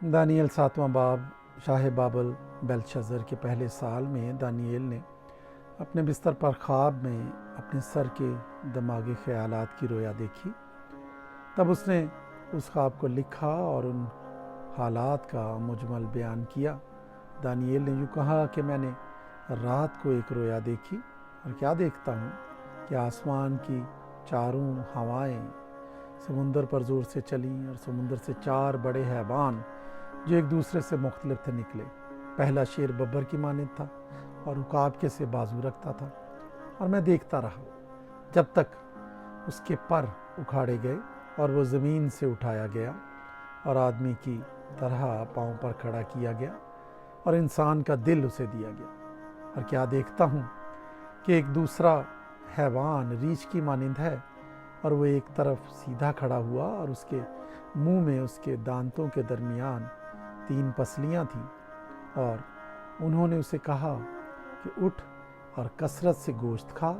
Daniel 7वां बाब। शाह बाबल बेल्तशस्सर के पहले साल में दानियल ने अपने बिस्तर पर ख्वाब में अपने सर के दिमागी ख्यालात की रोया देखी। तब उसने उस ख्वाब को लिखा और उन हालात का मुजमल बयान किया। दानियल ने यूँ कहा कि मैंने रात को एक रोया देखी और क्या देखता हूँ कि आसमान की चारों हवाएं समुंदर पर ज़ोर से चलीं और समुंदर से 4 बड़े हैवान जो एक दूसरे से मुख्तलिफ थे निकले। पहला शेर बब्बर की मानिंद था और उकाब के से बाजू रखता था, और मैं देखता रहा जब तक उसके पर उखाड़े गए और वो ज़मीन से उठाया गया और आदमी की तरह पाँव पर खड़ा किया गया और इंसान का दिल उसे दिया गया। और क्या देखता हूँ कि एक दूसरा हैवान रीछ की मानिंद है, और वो एक तरफ सीधा खड़ा हुआ और उसके मुंह में उसके दांतों के दरमियान 3 पसलियाँ थीं, और उन्होंने उसे कहा कि उठ और कसरत से गोश्त खा।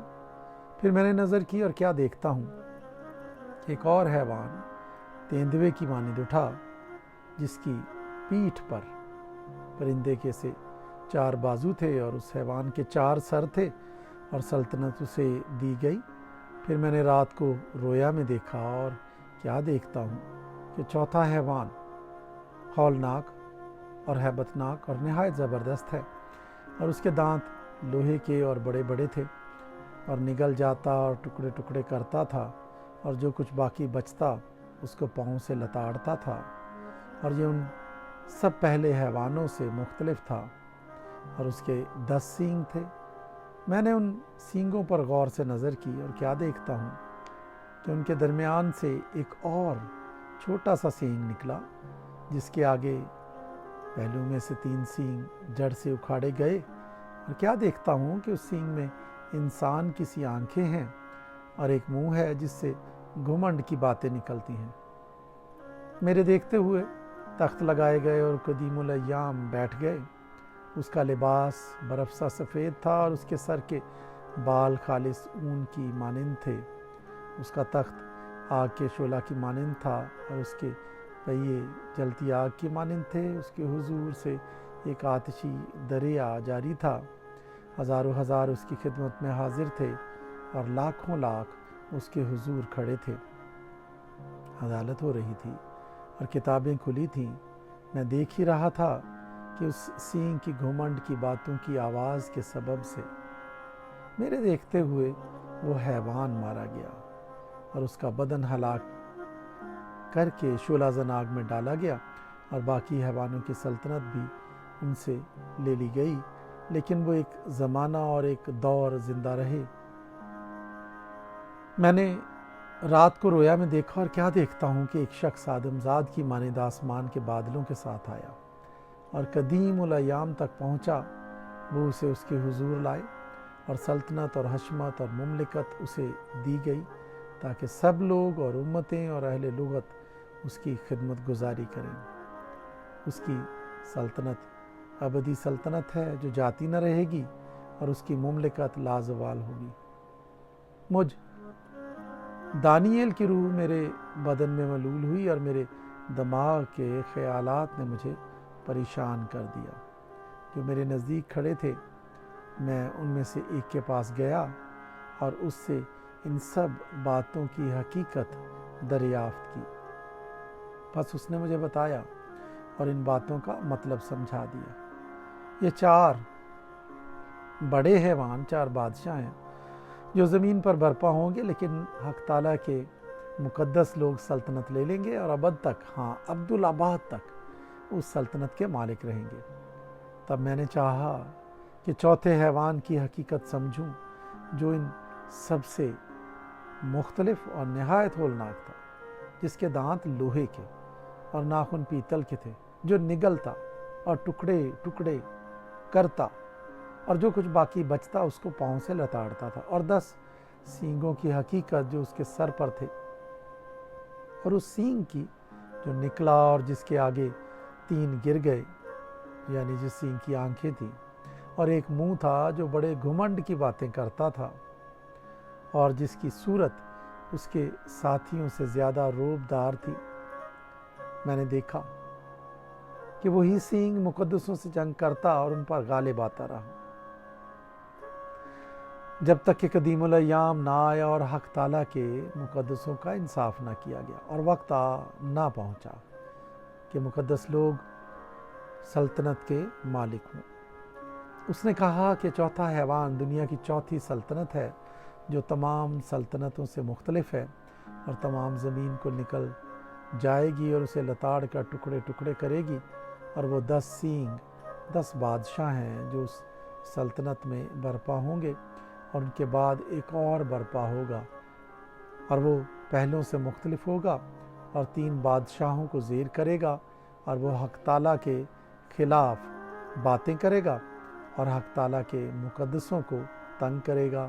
फिर मैंने नज़र की और क्या देखता हूँ कि एक और हैवान तेंदुए की मानिंद उठा, जिसकी पीठ पर परिंदे के से 4 बाजू थे और उस हैवान के 4 सर थे और सल्तनत उसे दी गई। फिर मैंने रात को रोया में देखा और क्या देखता हूँ कि चौथा हैवान हौलनाक और हैबतनाक और नहायत ज़बरदस्त है, और उसके दांत लोहे के और बड़े बड़े थे और निगल जाता और टुकड़े टुकड़े करता था, और जो कुछ बाकी बचता उसको पाँव से लताड़ता था, और ये उन सब पहले हैवानों से मुख्तलिफ था, और उसके 10 सींग थे। मैंने उन सींगों पर गौर से नज़र की और क्या देखता हूँ कि उनके दरमियान से एक और छोटा सा सींग निकला, जिसके आगे पहलू में से 3 सींग जड़ से उखाड़े गए। और क्या देखता हूँ कि उस सींग में इंसान की सी आंखें हैं और एक मुंह है जिससे घुमंड की बातें निकलती हैं। मेरे देखते हुए तख्त लगाए गए और कदीमुल अय्याम बैठ गए। उसका लिबास बर्फ़ सा सफ़ेद था और उसके सर के बाल खालिस ऊन की मानिंद थे। उसका तख्त आग के शोला की मानिंद था और उसके पहिए जलती आग की मानिंद थे। उसके हुजूर से एक आतिशी दरिया जारी था। हज़ारों हज़ार उसकी खिदमत में हाजिर थे और लाखों लाख उसके हुजूर खड़े थे। अदालत हो रही थी और किताबें खुली थीं। मैं देख ही रहा था कि उस सींग की घुमंड की बातों की आवाज़ के सबब से मेरे देखते हुए वो हैवान मारा गया और उसका बदन हलाक करके शोलाज़न आग में डाला गया, और बाकी हैवानों की सल्तनत भी उनसे ले ली गई। लेकिन वो एक ज़माना और एक दौर ज़िंदा रहे। मैंने रात को रोया में देखा और क्या देखता हूँ कि एक शख्स आदमजाद की मानिंद आसमान के बादलों के साथ आया और कदीमुल अय्याम तक पहुँचा। वो उसे उसके हुजूर लाए और सल्तनत और हशमत और मुमलिकत उसे दी गई, ताकि सब लोग और उम्मतें और अहले लुगत उसकी खिदमत गुजारी करें। उसकी सल्तनत अबदी सल्तनत है जो जाती न रहेगी, और उसकी मुमलिकत लाजवाल होगी। मुझ दानियल की रूह मेरे बदन में मलूल हुई और मेरे दिमाग के ख्यालात ने मुझे परेशान कर दिया। जो मेरे नज़दीक खड़े थे, मैं उनमें से एक के पास गया और उससे इन सब बातों की हकीकत दरियाफ्त की। बस उसने मुझे बताया और इन बातों का मतलब समझा दिया। ये 4 बड़े हैवान 4 बादशाह हैं जो ज़मीन पर बर्पा होंगे, लेकिन हक़ ताला के मुक़द्दस लोग सल्तनत ले लेंगे और अबद तक, हाँ अब्दुल आबाद तक उस सल्तनत के मालिक रहेंगे। तब मैंने चाहा कि चौथे हैवान की हकीकत समझूं, जो इन सबसे मुख्तलिफ और नहायत होलनाक था, जिसके दांत लोहे के और नाखून पीतल के थे, जो निगलता और टुकड़े टुकड़े करता और जो कुछ बाकी बचता उसको पाँव से लताड़ता था, और 10 सींगों की हकीकत जो उसके सर पर थे, और उस सींग की जो निकला और जिसके आगे 3 गिर गए, यानी जिस सींग की आंखें थीं, और एक मुंह था जो बड़े घुमंड की बातें करता था, और जिसकी सूरत उसके साथियों से ज़्यादा रोबदार थी। मैंने देखा کہ وہی سینگ مقدسوں سے جنگ کرتا اور ان پر غالب آتا رہا، جب تک کہ قدیم الایام نہ آیا اور حق تعالیٰ کے مقدسوں کا انصاف نہ کیا گیا اور وقت نہ پہنچا کہ مقدس لوگ سلطنت کے مالک ہوں۔ اس نے کہا کہ چوتھا حیوان دنیا کی چوتھی سلطنت ہے جو تمام سلطنتوں سے مختلف ہے اور تمام زمین کو نکل جائے گی اور اسے لتاڑ کر ٹکڑے ٹکڑے کرے گی، اور وہ 10 سینگ 10 بادشاہ ہیں جو اس سلطنت میں برپا ہوں گے، اور ان کے بعد ایک اور برپا ہوگا اور وہ پہلوں سے مختلف ہوگا اور 3 بادشاہوں کو زیر کرے گا، اور وہ حق تعالیٰ کے خلاف باتیں کرے گا اور حق تعالیٰ کے مقدسوں کو تنگ کرے گا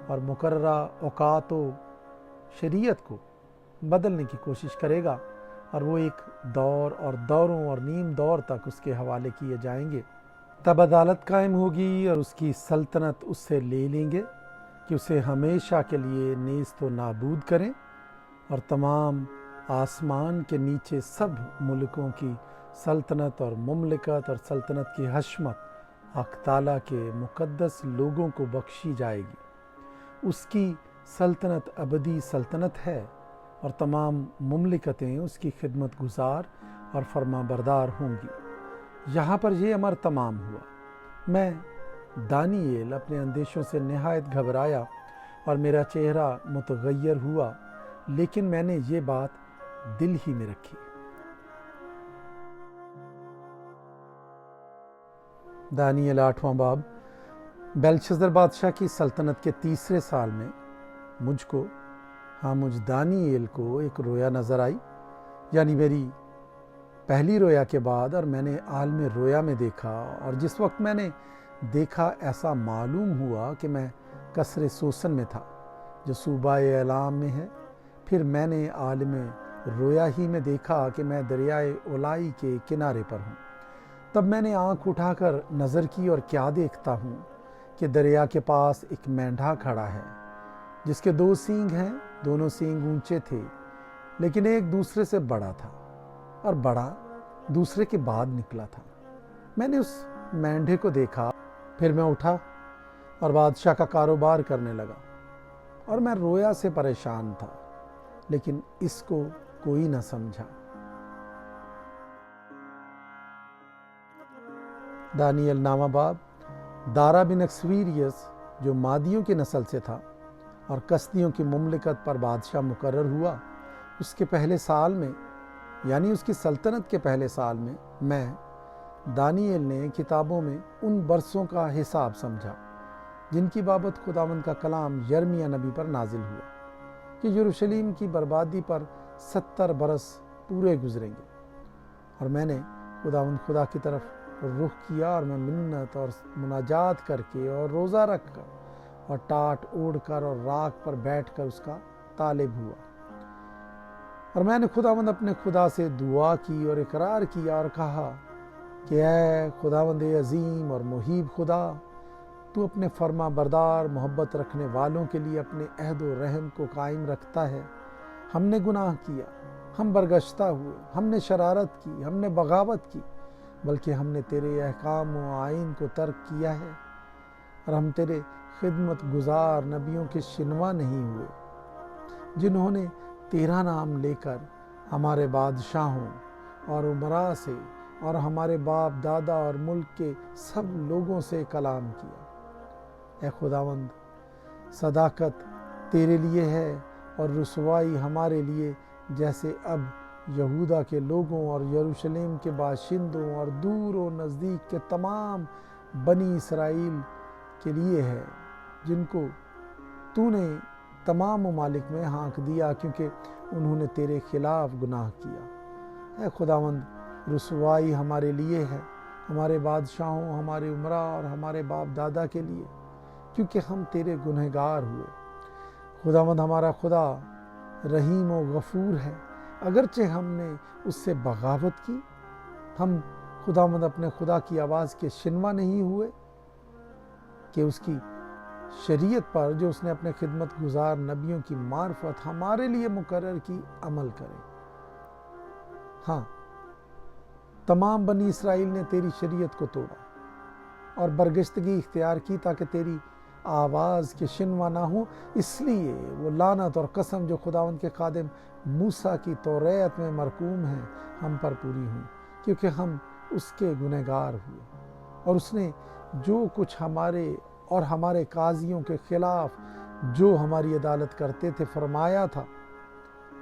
اور مقررہ اوقات و شریعت کو بدلنے کی کوشش کرے گا، اور وہ ایک دور اور دوروں اور نیم دور تک اس کے حوالے کیے جائیں گے۔ تب عدالت قائم ہوگی اور اس کی سلطنت اس سے لے لیں گے کہ اسے ہمیشہ کے لیے نیست و نابود کریں، اور تمام آسمان کے نیچے سب ملکوں کی سلطنت اور مملکت اور سلطنت کی حشمت حق تعالیٰ کے مقدس لوگوں کو بخشی جائے گی۔ اس کی سلطنت ابدی سلطنت ہے اور تمام مملکتیں اس کی خدمت گزار اور فرما بردار ہوں گی۔ یہاں پر یہ امر تمام ہوا۔ میں دانییل اپنے اندیشوں سے نہایت گھبرایا اور میرا چہرہ متغیر ہوا، لیکن میں نے یہ بات دل ہی میں رکھی۔ دانییل 8واں باب۔ بیلشزر بادشاہ کی سلطنت کے 3 سال میں مجھ دانییل کو ایک رویا نظر آئی، یعنی میری پہلی رویا کے بعد، اور میں نے عالم رویا میں دیکھا، اور جس وقت میں نے دیکھا ایسا معلوم ہوا کہ میں قصر سوسن میں تھا جو صوبہ اعلام میں ہے۔ پھر میں نے عالم رویا ہی میں دیکھا کہ میں دریائے اولائی کے کنارے پر ہوں۔ تب میں نے آنکھ اٹھا کر نظر کی اور کیا دیکھتا ہوں کہ دریا کے پاس ایک مینڈھا کھڑا ہے جس کے 2 سینگ ہیں، دونوں سینگ اونچے تھے لیکن ایک دوسرے سے بڑا تھا اور بڑا دوسرے کے بعد نکلا تھا۔ میں نے اس مینڈھے کو دیکھا، پھر میں اٹھا اور بادشاہ کا کاروبار کرنے لگا، اور میں رویا سے پریشان تھا لیکن اس کو کوئی نہ سمجھا۔ دانییل 9واں باب۔ دارا بن اکسویریس جو مادیوں کی نسل سے تھا اور کسدیوں کی مملکت پر بادشاہ مقرر ہوا، اس کے پہلے سال میں، یعنی اس کی سلطنت کے پہلے سال میں دانییل نے کتابوں میں ان برسوں کا حساب سمجھا جن کی بابت خداوند کا کلام یرمیہ نبی پر نازل ہوا کہ یروشلم کی بربادی پر 70 برس پورے گزریں گے۔ اور میں نے خداوند خدا کی طرف رخ کیا اور میں منت اور مناجات کر کے اور روزہ رکھ کر اور ٹاٹ اوڑھ کر اور راکھ پر بیٹھ کر اس کا طالب ہوا۔ اور میں نے خداوند اپنے خدا سے دعا کی اور اقرار کیا اور کہا کہ اے خداوند عظیم اور محیب خدا، تو اپنے فرما بردار محبت رکھنے والوں کے لیے اپنے عہد و رحم کو قائم رکھتا ہے۔ ہم نے گناہ کیا، ہم برگشتہ ہوئے، ہم نے شرارت کی، ہم نے بغاوت کی، بلکہ ہم نے تیرے احکام و آئین کو ترک کیا ہے، اور ہم تیرے خدمت گزار نبیوں کے شنوا نہیں ہوئے جنہوں نے تیرا نام لے کر ہمارے بادشاہوں اور امراء سے اور ہمارے باپ دادا اور ملک کے سب لوگوں سے کلام کیا۔ اے خداوند، صداقت تیرے لیے ہے اور رسوائی ہمارے لیے، جیسے اب یہودا کے لوگوں اور یروشلم کے باشندوں اور دور و نزدیک کے تمام بنی اسرائیل کے لیے ہے، جن کو تو نے تمام ممالک میں ہانک دیا کیونکہ انہوں نے تیرے خلاف گناہ کیا۔ اے خداوند، رسوائی ہمارے لیے ہے، ہمارے بادشاہوں، ہمارے امراء اور ہمارے باپ دادا کے لیے، کیونکہ ہم تیرے گنہگار ہوئے۔ خداوند ہمارا خدا رحیم و غفور ہے، اگرچہ ہم نے اس سے بغاوت کی، ہم خداوند اپنے خدا کی آواز کے شنوا نہیں ہوئے کہ اس کی شریعت پر جو اس نے اپنے خدمت گزار نبیوں کی معرفت ہمارے لیے مقرر کی عمل کرے۔ ہاں، तमाम बनी इसराइल ने तेरी शरीयत को तोड़ा और बरगश्तगी इख्तियार की ताकि तेरी आवाज़ के शिनवा ना हो, इसलिए वो लानत और कसम जो खुदावंद के खादिम मूसा की तौरात में मरकूम है हम पर पूरी हुई, क्योंकि हम उसके गुनहगार हुए। और उसने जो कुछ हमारे और हमारे काजियों के खिलाफ जो हमारी अदालत करते थे फरमाया था,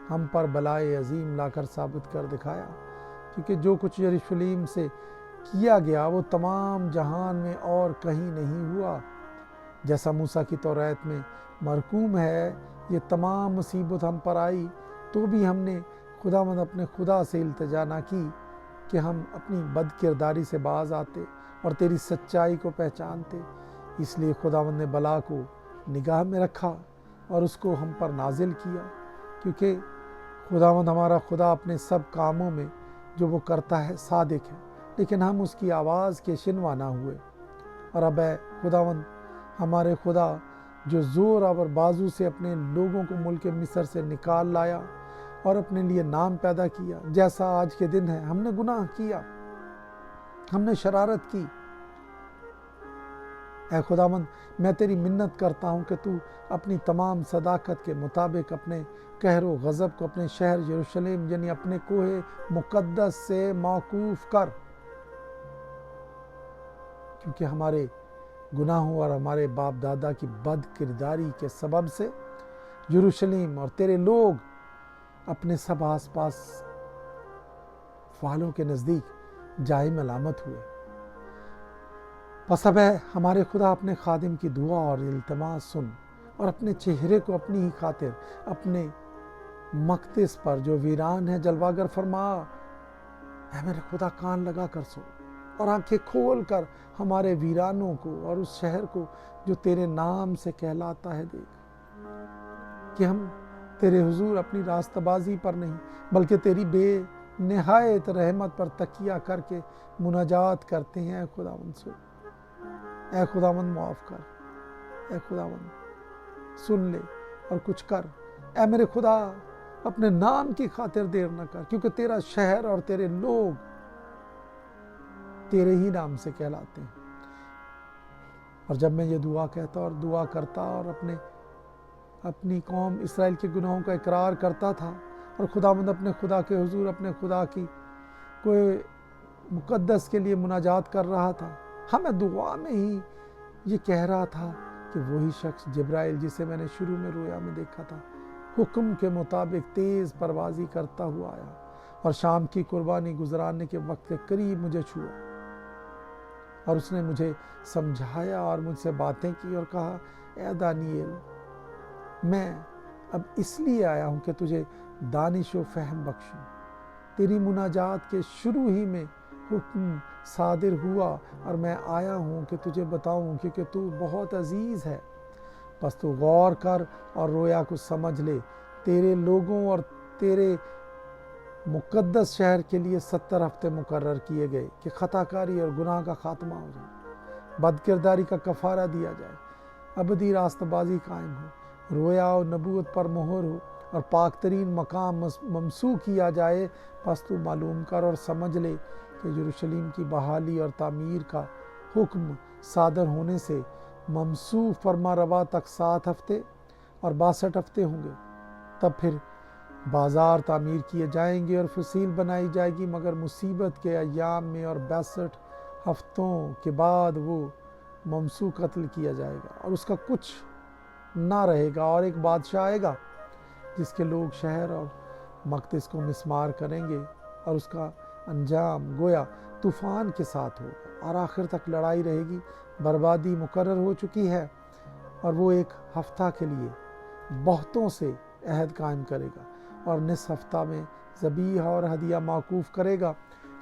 हम पर बलाए अजीम लाकर साबित कर दिखाया, क्योंकि जो कुछ यरूशलेम से किया गया वो तमाम जहान में और कहीं नहीं हुआ। जैसा मूसा की तौरात में मरकूम है, ये तमाम मुसीबत हम पर आई तो भी हमने खुदावंद अपने खुदा से इल्तिजा ना की कि हम अपनी बद किरदारी से बाज आते और तेरी सच्चाई को पहचानते। इसलिए खुदावंद ने बला को निगाह में रखा और उसको हम पर नाजिल किया, क्योंकि खुदावंद हमारा खुदा अपने सब कामों में जो वो करता है सादिक है, लेकिन हम उसकी आवाज़ के शिनवा ना हुए। और अब है खुदावंद हमारे खुदा जो ज़ोर और बाजू से अपने लोगों को मुल्क मिस्र से निकाल लाया और अपने लिए नाम पैदा किया, जैसा आज के दिन है हमने गुनाह किया, हमने शरारत की। ऐ खुदावंद मैं तेरी मिन्नत करता हूँ कि तू अपनी तमाम सदाकत के मुताबिक अपने कहर व गज़ब को अपने शहर यरूशलेम यानी अपने कोहे मुक़द्दस से मौकूफ़ कर, क्योंकि हमारे गुनाहों और हमारे बाप दादा की बद किरदारी के सबब से यरूशलेम और तेरे लोग अपने सब आस पास वालों के नज़दीक जाए मलामत हुए। बस अब है हमारे खुदा अपने खादिम की दुआ और इल्तिमास सुन और अपने चेहरे को अपनी ही खातिर अपने मक़दस पर जो वीरान है जलवागर फरमा। ऐ मेरे खुदा कान लगा कर सुन और आंखें खोल कर हमारे वीरानों को और उस शहर को जो तेरे नाम से कहलाता है देख, कि हम तेरे हुजूर अपनी रास्तबाजी पर नहीं बल्कि तेरी बेनिहायत रहमत पर तकिया करके मुनाजात करते हैं। ऐ खुदावंद सुन, ऐ खुदावंद माफ़ कर, ऐ खुदावंद सुन ले और कुछ कर। ऐ मेरे खुदा अपने नाम की खातिर देर न कर, क्योंकि तेरा शहर और तेरे लोग तेरे ही नाम से कहलाते हैं। और जब मैं ये दुआ कहता और दुआ करता और अपनी कौम इसराइल के गुनाहों का इकरार करता था और खुदावंद अपने खुदा के हुजूर अपने खुदा की कोई मुक़द्दस के लिए मुनाजात कर रहा था, मैं दुआ में ही ये कह रहा था कि वही शख्स जिब्राइल जिसे मैंने शुरू में रोया में देखा था, हुक्म के मुताबिक तेज़ परवाज़ी करता हुआ आया और शाम की कुर्बानी गुजराने के वक्त के करीब मुझे छुआ और उसने मुझे समझाया और मुझसे बातें की और कहा, ऐ दानिएल, मैं अब इसलिए आया हूँ कि तुझे दानिश व फहम बख्शूं। तेरी मुनाजात के शुरू ही में हुक्म सादिर हुआ और मैं आया हूँ कि तुझे बताऊँ, क्योंकि तू बहुत अजीज़ है। बस तू गौर कर और रोया को समझ ले। तेरे लोगों और तेरे मुक़द्दस शहर के लिए 70 हफ्ते मुकर्रर किए गए कि खताकारी और गुनाह का खात्मा हो जाए, बदकिरदारी का कफ़ारा दिया जाए, अबदी रास्तबाजी कायम हो, रोया और नबूवत पर मोहर हो और पाक तरीन मकाम ममसूख किया जाए। बस तू मालूम कर और समझ ले कि यरूशलेम की बहाली और तामीर का हुक्म सादर होने से ममसूख फरमा रवा तक 7 हफ्ते और 62 हफ्ते होंगे। तब फिर बाज़ार तामीर किए जाएंगे और फसील बनाई जाएगी, मगर मुसीबत के अय्याम में और 62 हफ्तों के बाद वो ममसूख कत्ल किया जाएगा और उसका कुछ ना रहेगा। और एक बादशाह आएगा जिसके लोग शहर और मक़दस को मिस्मार करेंगे और उसका अंजाम गोया तूफ़ान के साथ होगा और आखिर तक लड़ाई रहेगी। बर्बादी मुकर्रर हो चुकी है और वो एक हफ्ता के लिए बहुतों से अहद कायम करेगा और निस हफ्ता में ज़बीहा और हदिया माकूफ़ करेगा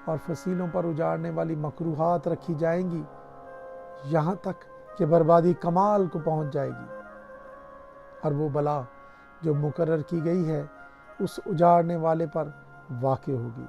और फसीलों पर उजाड़ने वाली मकरूहात रखी जाएंगी, यहाँ तक कि बर्बादी कमाल को पहुँच जाएगी और वो बला जो मुकर्रर की गई है उस उजाड़ने वाले पर वाक़ होगी।